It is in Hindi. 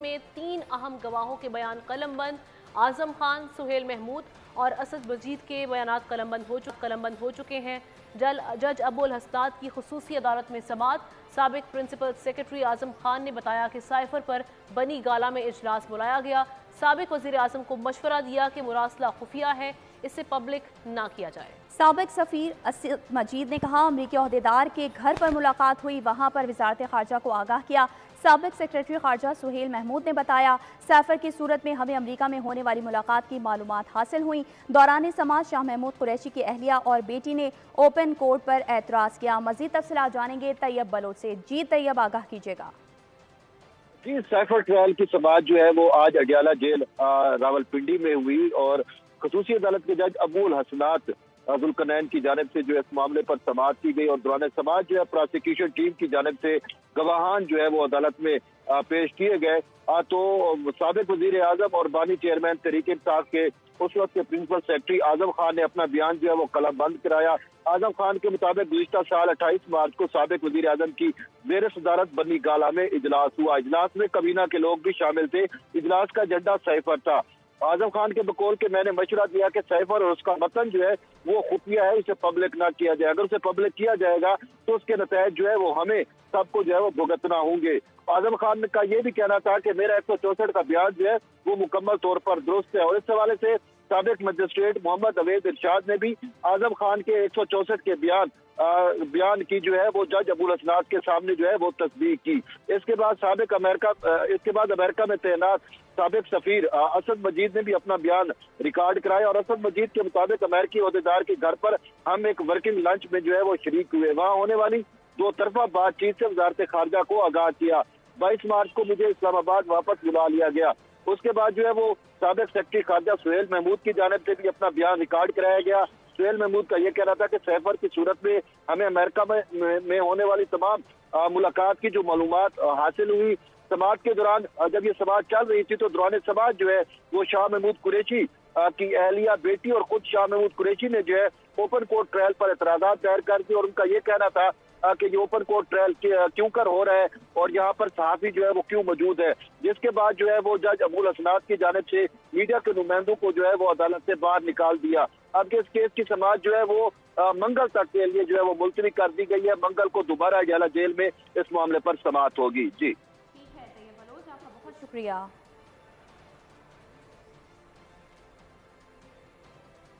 में 3 अहम गवाहों के बयान कलमबंद। आजम खान, सुहेल महमूद और असद मजीद के बयान कलमबंद हो चुके हैं। जज अबुल हसनात की खुसूसी अदालत में समाअत। साबिक प्रिंसिपल सेक्रेटरी आजम खान ने बताया कि साइफर पर बनी गाला में इजलास बुलाया गया। साबिक वजीर आजम को मशवरा दिया कि मुरासला खुफिया है, इसे पब्लिक ना किया जाए। साबिक सफीर असद मजीद ने कहा, अमरीकी ओहदेदार के घर पर मुलाकात हुई, वहाँ पर वजारत खारजा को आगाह किया। साबिक सेक्रेटरी खारजा सुहेल महमूद ने बताया, साइफर की सूरत में हमें अमरीका में होने वाली मुलाकात की मालूमात हासिल हुई। दौरान समाज शाह महमूद कुरैशी की अहलिया और बेटी ने ओपन कोर्ट पर एतराज़ किया। मजीद तफसीलात जानेंगे तैयब बलोच से। जी तैयब, आगाह कीजिएगा। जी, साइफर ट्रायल की समाअत जो है वो आज अडियाला जेल रावलपिंडी में हुई और खसूसी अदालत के जज अबुल हसनात जुल्करनैन की जानिब से जो है इस मामले पर समाअत की गई और दौरान समाअत जो है प्रोसिक्यूशन टीम की जानिब से गवाहान जो है वो अदालत में पेश किए गए। तो साबिक वजीर आजम और बानी चेयरमैन तहरीक इंसाफ के उस वक्त के प्रिंसिपल सेक्रेटरी आजम खान ने अपना बयान जो है वो कलमबंद कराया। आजम खान के मुताबिक गुज़िश्ता साल 28 मार्च को साबिक वजीर आजम की ज़ेर सदारत बनी गाला में इजलास हुआ। इजलास में कबीना के लोग भी शामिल थे। इजलास का एजेंडा साइफर था। आजम खान के बकौल के मैंने मशवरा दिया कि साइफर और उसका मतन जो है वो खुफिया है, इसे पब्लिक ना किया जाए। अगर उसे पब्लिक किया जाएगा तो उसके नतीजे जो है वो हमें सबको जो है वो भुगतना होंगे। आजम खान का ये भी कहना था कि मेरा 164 का बयान जो है वो मुकम्मल तौर पर दुरुस्त है और इस हवाले से साबिक मजिस्ट्रेट मोहम्मद अवेद इरशाद ने भी आजम खान के 164 के बयान की जो है वो जज अबुल हसनात के सामने जो है वो तस्दीक की। इसके बाद अमेरिका में तैनात साबिक सफीर असद मजीद ने भी अपना बयान रिकॉर्ड कराया और असद मजीद के मुताबिक अमेरिकी ओहदेदार के घर पर हम एक वर्किंग लंच में जो है वो शरीक हुए। वहाँ होने वाली दो तरफा बातचीत से वजारत खारजा को आगाह किया। 22 मार्च को मुझे इस्लामाबाद वापस बुला लिया गया। उसके बाद जो है वो साबिक सेक्रेटरी खारजा सुहेल महमूद की जानिब से भी अपना बयान रिकॉर्ड कराया गया। सुहेल महमूद का यह कहना था कि साइफर की सूरत में हमें अमेरिका में होने वाली तमाम मुलाकात की जो मालूमात हासिल हुई। समाअत के दौरान जब ये समाअत चल रही थी तो दौरान समाअत जो है वो शाह महमूद कुरैशी की अहलिया बेटी और खुद शाह महमूद कुरैशी ने जो है ओपन कोर्ट ट्रायल पर एतराज़ात दायर कर दिए और उनका ये कहना था कि ये ओपन कोर्ट ट्रायल क्यों कर हो रहा है और यहाँ पर सहाफ़ी जो है वो क्यों मौजूद है। जिसके बाद जो है वो जज अबुल हसनात की जानिब से मीडिया के नुमाइंदों को जो है वो अदालत से बाहर निकाल दिया। अब इस केस की समाअत जो है वो मंगल तक के लिए जो है वो मुलतवी कर दी गई है। मंगल को दोबारा अडियाला जेल में इस मामले पर समाअत होगी। जी ठीक है तैयब बलोच, आपका बहुत शुक्रिया।